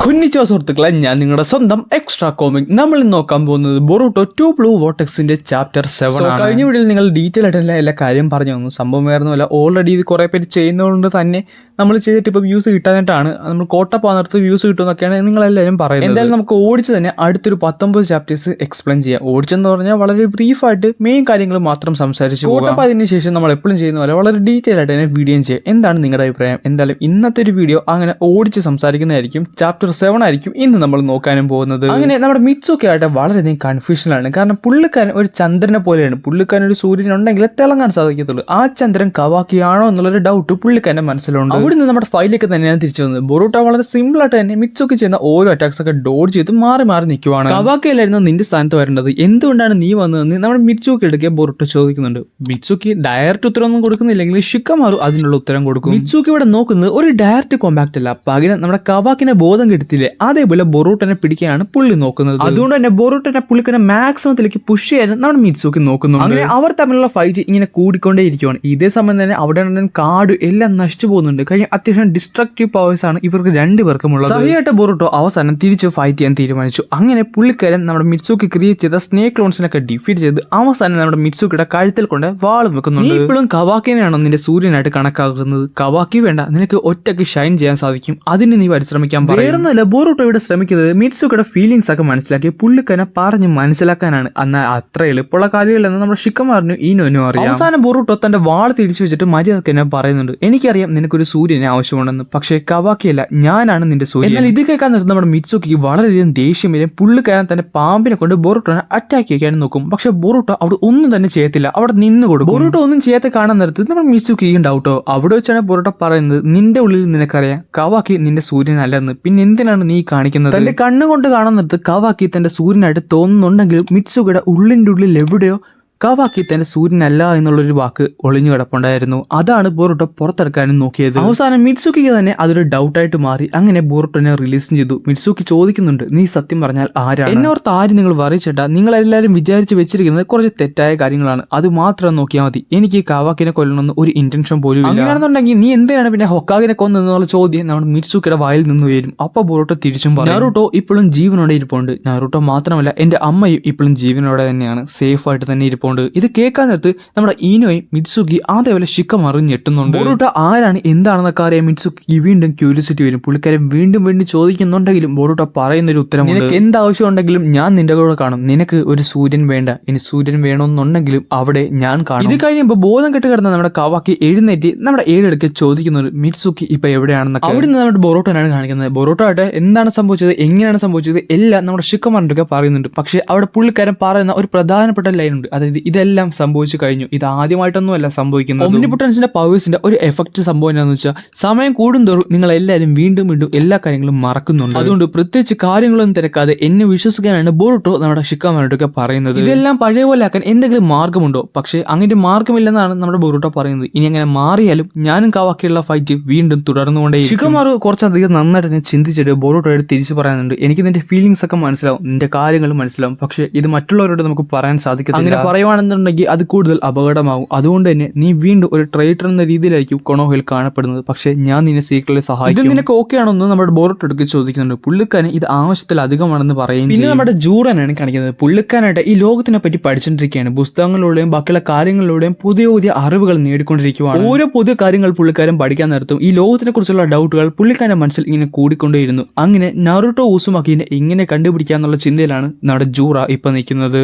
കുഞ്ഞിച്ചോ സുഹൃത്തുക്കളെ, ഞാൻ നിങ്ങളുടെ സ്വന്തം എക്സ്ട്രാ കോമിക്. നമ്മൾ ഇന്ന് നോക്കാൻ പോകുന്നത് ബൊറൂട്ടോ 2 ബ്ലൂ വോർട്ടെക്സിന്റെ ചാപ്റ്റർ 7 ആണ്. കഴിഞ്ഞ വീഡിയോയിൽ നിങ്ങൾ ഡീറ്റെയിൽ ആയിട്ട് എല്ലാ കാര്യം പറഞ്ഞു തന്നു. സംഭവം വേറൊന്നുമല്ല, ഓൾറെഡി ഇത് കുറെ പേര് ചെയ്യുന്നതുകൊണ്ട് തന്നെ നമ്മൾ ചെയ്തിട്ട് ഇപ്പോൾ വ്യൂസ് കിട്ടാനായിട്ടാണ്. നമ്മൾ കോട്ട പോകുന്നിടത്ത് വ്യൂസ് കിട്ടുമെന്നൊക്കെയാണ് നിങ്ങളെല്ലാവരും പറയുന്നത്. എന്തായാലും നമുക്ക് ഓടിച്ച് തന്നെ അടുത്തൊരു 19 ചാപ്റ്റേഴ്സ് എക്സ്പ്ലെയിൻ ചെയ്യാം. ഓടിച്ചെന്ന് പറഞ്ഞാൽ വളരെ ബ്രീഫായിട്ട് മെയിൻ കാര്യങ്ങൾ മാത്രം സംസാരിച്ചു പോകാം. അതിന് ശേഷം നമ്മൾ എപ്പോഴും ചെയ്യുന്ന പോലെ വളരെ ഡീറ്റെയിൽ ആയിട്ട് തന്നെ വീഡിയോ ചെയ്യാം. എന്താണ് നിങ്ങളുടെ അഭിപ്രായം? എന്തായാലും ഇന്നത്തെ ഒരു വീഡിയോ അങ്ങനെ ഓടിച്ച് സംസാരിക്കുന്നതായിരിക്കും. ചാപ്റ്റർ 7 ആയിരിക്കും ഇന്ന് നമ്മൾ നോക്കാനും പോകുന്നത്. അങ്ങനെ നമ്മുടെ മിറ്റ്സുക്കി ആയിട്ട് വളരെയധികം കൺഫ്യൂഷനാണ്. കാരണം പുള്ളിക്കാരൻ ഒരു ചന്ദ്രനെ പോലെയാണ്. പുള്ളിക്കാരൻ ഒരു സൂര്യൻ ഉണ്ടെങ്കിൽ തിളങ്ങാൻ സാധിക്കത്തുള്ളൂ. ആ ചന്ദ്രൻ കവാക്കിയാണോ എന്നുള്ളൊരു ഡൗട്ട് പുള്ളിക്കാരൻ്റെ മനസ്സിലുണ്ട്. അവിടെ നിന്ന് നമ്മുടെ ഫൈലിലേക്ക് തന്നെയാണ് തിരിച്ചു വന്നത്. ബൊറൂട്ടോ വളരെ സിമ്പിൾ ആയിട്ട് തന്നെ മിറ്റ്സുക്കി ചെയ്യുന്ന ഓരോ അറ്റാക്സ് ഒക്കെ ഡോഡ് ചെയ്ത് മാറി മാറി നിൽക്കുവാണ്. കവാക്കിയല്ലായിരുന്നു നിന്റെ സ്ഥാനത്ത് വരേണ്ടത്, എന്തുകൊണ്ടാണ് നീ വന്നതെന്ന് നമ്മുടെ മിറ്റ്സുക്കി എടുക്കുക ബൊറൂട്ടോ ചോദിക്കുന്നുണ്ട്. മിറ്റ്സുക്കി ഡയറക്റ്റ് ഉത്തരവൊന്നും കൊടുക്കുന്നില്ലെങ്കിൽ ഷിക്കമാറു അതിനുള്ള ഉത്തരം കൊടുക്കും. മിറ്റ്സുക്കി ഇവിടെ നോക്കുന്നത് ഒരു ഡയറക്റ്റ് കോമ്പാക്ട് അല്ല, പകരം നമ്മുടെ കവാക്കിനെ ബോധം കെടുത്തില്ലേ അതേപോലെ ബൊറൂട്ടനെ പിടിക്കാനാണ് പുള്ളി നോക്കുന്നത്. അതുകൊണ്ട് തന്നെ ബൊറൂട്ടനെ പുള്ളിക്കനെ മാക്സിമത്തിലേക്ക് പുഷ് ചെയ്യാൻ നമ്മുടെ മിറ്റ്സുക്കി നോക്കുന്നുണ്ട്. അങ്ങനെ അവർ തമ്മിലുള്ള ഫൈറ്റ് ഇങ്ങനെ കൂടിക്കൊണ്ടേ ഇരിക്കുവാണ്. ഇതേ സമയം തന്നെ അവിടെ കാട് എല്ലാം നശിച്ചു പോകുന്നുണ്ട്. കഴിഞ്ഞ അത്യാവശ്യം ഡിസ്ട്രക്റ്റീവ് പവേഴ്സ് ആണ് ഇവർക്ക് രണ്ടുപേർക്കുമുള്ളത്. സഹിയായിട്ട് ബൊറൂട്ടോ അവസാനം തിരിച്ച് ഫൈറ്റ് ചെയ്യാൻ തീരുമാനിച്ചു. അങ്ങനെ പുള്ളിക്കാരൻ നമ്മുടെ മിറ്റ്സുക്കി ക്രിയേറ്റ് ചെയ്ത സ്നേക് ക്ലോൺസിനൊക്കെ ഡിഫീറ്റ് ചെയ്ത് അവസാനം നമ്മുടെ മിറ്റ്സുക്കിയുടെ കഴുത്തിൽ കൊണ്ട് വാളും വെക്കുന്നുണ്ട്. ഇപ്പോഴും കവാക്കിനെയാണോ നിന്റെ സൂര്യനായിട്ട് കണക്കാക്കുന്നത്? കവാക്കി വേണ്ട, നിനക്ക് ഒറ്റയ്ക്ക് ഷൈൻ ചെയ്യാൻ സാധിക്കും, അതിന് നീ പരിശ്രമിക്കാൻ വേറൊന്നുമല്ല. ബൊറൂട്ടോ ഇവിടെ ശ്രമിക്കുന്നത് മിറ്റ്സുക്കിയുടെ ഫീലിംഗ്സ് ഒക്കെ മനസ്സിലാക്കി പുള്ളിക്കനെ പറഞ്ഞ് മനസ്സിലാക്കാനാണ്. എന്നാൽ അത്ര എളുപ്പമുള്ള കാര്യമില്ലെന്ന് നമ്മുടെ ഷിക്കമാറിനും ഈനോനും അറിയാം. അവസാനം ബൊറൂട്ടോ തന്റെ വാൾ തിരിച്ചു വെച്ചിട്ട് മര്യാദക്ക് എന്നെ പറയുന്നുണ്ട്, എനിക്കറിയാം നിനക്കൊരു സൂര്യനെ ആവശ്യമുണ്ടെന്ന്, പക്ഷേ കവാക്കിയല്ല, ഞാനാണ് നിന്റെ സൂര്യൻ. എന്നാൽ ഇത് കേൾക്കാൻ നിർത്തുന്ന നമ്മുടെ മിറ്റ്സുക്കിക്ക് വളരെയധികം ദേഷ്യം വരും. പുള്ളിക്കാരൻ തന്റെ പാമ്പിനെ കൊണ്ട് ബൊറൂട്ടോനെ അറ്റാക്ക് ചെയ്യാൻ നോക്കും. പക്ഷെ ബൊറൂട്ടോ അവിടെ ഒന്നും തന്നെ ചെയ്യത്തില്ല, അവിടെ നിന്ന് കൊടുക്കും. ബൊറൂട്ടോ ഒന്നും ചെയ്യാത്ത കാണാൻ നിർത്തി നമ്മുടെ മിറ്റ്സുക്കിക്ക് ഉണ്ടാവട്ടോ. അവിടെ വെച്ചാണ് ബൊറൂട്ടോ പറയുന്നത്, നിന്റെ ഉള്ളിൽ നിനക്കറിയാം കവാക്കി നിന്റെ സൂര്യനല്ലെന്ന്, പിന്നെ എന്തിനാണ് നീ കാണിക്കുന്നത്? തന്റെ കണ്ണുകൊണ്ട് കാണാൻ നിർത്ത് കവാക്കി തന്റെ സൂര്യനായിട്ട് തോന്നുന്നുണ്ടെങ്കിലും മിറ്റ്സുക്കിയുടെ ഉള്ളിന്റെ ഉള്ളിൽ എവിടെയോ കവാക്കി തന്റെ സൂര്യനല്ല എന്നുള്ളൊരു വാക്ക് ഒളിഞ്ഞു കിടപ്പുണ്ടായിരുന്നു. അതാണ് ബൊറൂട്ടോ പുറത്തെടുക്കാനും നോക്കിയത്. അവസാനം മിറ്റ്സുക്കിക്ക് തന്നെ അതൊരു ഡൗട്ടായിട്ട് മാറി. അങ്ങനെ ബൊറൂട്ടോനെ റിലീസും ചെയ്തു. മിറ്റ്സുക്കി ചോദിക്കുന്നുണ്ട്, നീ സത്യം പറഞ്ഞാൽ ആരാണ്? എന്നോർത്ത് ആരും നിങ്ങൾ വറിച്ചേട്ടാ, നിങ്ങളെല്ലാവരും വിചാരിച്ച് വെച്ചിരിക്കുന്നത് കുറച്ച് തെറ്റായ കാര്യങ്ങളാണ്, അത് മാത്രം നോക്കിയാൽ മതി. എനിക്ക് കവാക്കിനെ കൊല്ലണമെന്ന് ഒരു ഇന്റൻഷൻ പോലും ഇല്ല. അങ്ങനെയാണെന്നുണ്ടെങ്കിൽ നീ എന്തിനാണ് പിന്നെ ഹൊക്കാഗിനെ കൊന്നെന്നുള്ള ചോദ്യം നമ്മുടെ മിറ്റ്സുക്കിയുടെ വായിൽ നിന്ന് വരും. അപ്പൊ ബൊറൂട്ടോ തിരിച്ചും പറയും, നാറൂട്ടോ ഇപ്പോഴും ജീവനോടെ ഇരിപ്പുണ്ട്. നാറൂട്ടോ മാത്രമല്ല, എന്റെ അമ്മയും ഇപ്പോഴും ജീവനോടെ തന്നെയാണ്, സേഫ് ആയിട്ട് തന്നെ ഇരിപ്പുണ്ട്. ഇത് കേൾക്കാൻ നേരത്ത് നമ്മുടെ ഈനോയും മിറ്റ്സുക്കി അതേപോലെ ഷിക്കമാറി ഞെട്ടുന്നുണ്ട്. ബൊറൂട്ടോ ആരാണ് എന്താണെന്നൊക്കെ അറിയാൻ മിറ്റ്സുക്കി വീണ്ടും ക്യൂരിയോസിറ്റി വരും. പുള്ളിക്കാരൻ വീണ്ടും വീണ്ടും ചോദിക്കുന്നുണ്ടെങ്കിലും ബൊറൂട്ടോ പറയുന്നൊരു ഉത്തരം, നിനക്ക് എന്താവശ്യം ഉണ്ടെങ്കിലും ഞാൻ നിന്റെ കൂടെ കാണും, നിനക്ക് ഒരു സൂര്യൻ വേണ്ട, ഇനി സൂര്യൻ വേണമെന്നുണ്ടെങ്കിലും അവിടെ ഞാൻ കാണും. ഇത് കഴിയുമ്പോൾ ബോധം കെട്ട് കിടന്ന നമ്മുടെ കവാക്കി എഴുന്നേറ്റ് നമ്മുടെ ഏഴെടുക്ക് ചോദിക്കുന്നത് മിറ്റ്സുക്കി ഇപ്പൊ എവിടെയാണെന്നൊക്കെ. അവിടെ നിന്ന് നമ്മുടെ ബൊറൂട്ടോനാണ് കാണിക്കുന്നത്. ബൊറൂട്ടോ ആയിട്ട് എന്താണ് സംഭവിച്ചത്, എങ്ങനെയാണ് സംഭവിച്ചത് എല്ലാം നമ്മുടെ ഷിക്കമാറിനൊക്കെ പറയുന്നുണ്ട്. പക്ഷെ അവിടെ പുള്ളിക്കാരൻ പറയുന്ന ഒരു പ്രധാനപ്പെട്ട ലൈൻ ഉണ്ട്, അതായത് ഇതെല്ലാം സംഭവിച്ചു കഴിഞ്ഞു, ഇത് ആദ്യമായിട്ടൊന്നും അല്ല സംഭവിക്കുന്നത്. ഒംനിപൊട്ടൻസിന്റെ പവേഴ്സിന്റെ ഒരു എഫക്ട് സംഭവം എന്താണെന്ന് വെച്ചാൽ സമയം കൂടുന്തോറും നിങ്ങൾ എല്ലാവരും വീണ്ടും വീണ്ടും എല്ലാ കാര്യങ്ങളും മറക്കുന്നുണ്ട്. അതുകൊണ്ട് പ്രത്യേകിച്ച് കാര്യങ്ങളൊന്നും തിരക്കാതെ എന്നെ വിശ്വസിക്കാനാണ് ബൊറൂട്ടോ നമ്മുടെ ഷിക്കമാറിനോടൊക്കെ പറയുന്നത്. ഇതെല്ലാം പഴയ പോലെ ആക്കാൻ എന്തെങ്കിലും മാർഗമുണ്ടോ? പക്ഷേ അങ്ങനെ മാർഗമില്ലെന്നാണ് നമ്മുടെ ബൊറൂട്ടോ പറയുന്നത്. ഇനി അങ്ങനെ മാറിയാലും ഞാനും കവാക്കിയുള്ള ഫൈറ്റ് വീണ്ടും തുടർന്നുകൊണ്ടേ. ഷിക്കമാറു കുറച്ചധികം നന്നായിട്ട് തന്നെ ചിന്തിച്ചിട്ട് ബൊറൂട്ടോയോട് തിരിച്ചു പറയുന്നുണ്ട്, എനിക്ക് നിന്റെ ഫീലിംഗ്സ് ഒക്കെ മനസ്സിലാവും, നിന്റെ കാര്യങ്ങൾ മനസ്സിലാവും, പക്ഷേ ഇത് മറ്റുള്ളവരോട് നമുക്ക് പറയാൻ സാധിക്കത്തില്ല. അങ്ങനെ പറയുവാണെന്നുണ്ടെങ്കിൽ അത് കൂടുതൽ അപകടമാകും. അതുകൊണ്ട് തന്നെ നീ വീണ്ടും ഒരു ട്രൈറ്റർ എന്ന രീതിയിലായിരിക്കും കൊണോഹയിൽ കാണപ്പെടുന്നത്. പക്ഷേ ഞാൻ നിന്നെ സീക്രട്ടിൽ സഹായിക്കും. ഇത് നിനക്ക് ഓക്കെ ആണെന്ന് നമ്മുടെ ബൊറൂട്ടോ എടുത്ത് ചോദിക്കുന്നുണ്ട്. പുള്ളിക്കാരൻ ഇത് ആവശ്യത്തിൽ അധികമാണെന്ന് പറയും. പിന്നെ നമ്മുടെ ജൂറനാണ് കാണിക്കുന്നത്. പുള്ളിക്കാനായിട്ട് ഈ ലോകത്തിനെ പറ്റി പഠിച്ചുകൊണ്ടിരിക്കുകയാണ്. പുസ്തകങ്ങളിലൂടെയും ബാക്കിയുള്ള കാര്യങ്ങളിലൂടെയും പുതിയ പുതിയ അറിവുകൾ നേടിക്കൊണ്ടിരിക്കുകയാണ്. ഓരോ പുതിയ കാര്യങ്ങൾ പുള്ളിക്കാരൻ പഠിക്കാൻ നിർത്തും. ഈ ലോകത്തിനെ കുറിച്ചുള്ള ഡൗട്ടുകൾ പുള്ളിക്കാരന്റെ മനസ്സിൽ ഇങ്ങനെ കൂടിക്കൊണ്ടേയിരുന്നു. അങ്ങനെ നാറൂട്ടോ ഉസുമാക്കിനെ എങ്ങനെ കണ്ടുപിടിക്കാന്നുള്ള ചിന്തയിലാണ് നമ്മുടെ ജൂറ ഇപ്പൊ നിൽക്കുന്നത്.